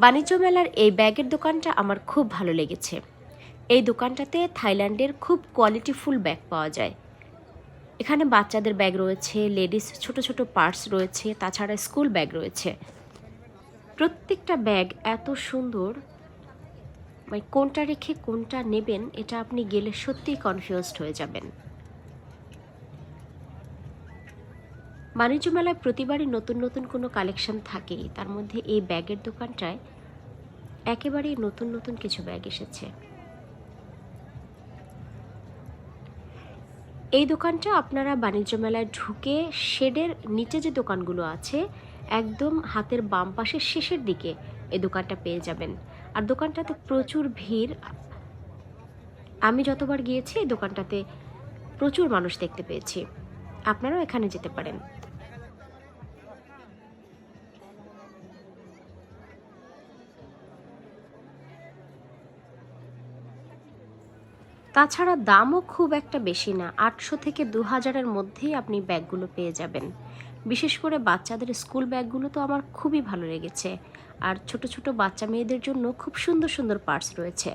বাণিজ্য মেলার এই ব্যাগের দোকানটা আমার খুব ভালো লেগেছে। এই দোকানটাতে থাইল্যান্ডের খুব কোয়ালিটিফুল ব্যাগ পাওয়া যায়। এখানে বাচ্চাদের ব্যাগ রয়েছে, লেডিস ছোট ছোট পার্স রয়েছে, তাছাড়া স্কুল ব্যাগ রয়েছে। প্রত্যেকটা ব্যাগ এত সুন্দর, মানে কোনটা রেখে কোনটা নেবেন এটা আপনি গেলে সত্যিই কনফিউজড হয়ে যাবেন। বাণিজ্য মেলায় প্রতিবারই নতুন নতুন কোনো কালেকশন থাকেই, তার মধ্যে এই ব্যাগের দোকানটায় একেবারেই নতুন নতুন কিছু ব্যাগ এসেছে। এই দোকানটা আপনারা বাণিজ্য মেলায় ঢুকে শেডের নিচে যে দোকানগুলো আছে একদম হাতের বাম পাশের শেষের দিকে এই দোকানটা পেয়ে যাবেন। আর দোকানটাতে প্রচুর ভিড়। আমি যতবার গিয়েছি এই দোকানটাতে প্রচুর মানুষ দেখতে পেয়েছি। আপনারাও এখানে যেতে পারেন। তাছাড়া দামও খুব একটা বেশি না, 800 থেকে 2000-এর মধ্যেই আপনি ব্যাগগুলো পেয়ে যাবেন। বিশেষ করে বাচ্চাদের স্কুল ব্যাগগুলো তো আমার খুবই ভালো লেগেছে। আর ছোট ছোট বাচ্চা মেয়েদের জন্য খুব সুন্দর সুন্দর পার্স রয়েছে।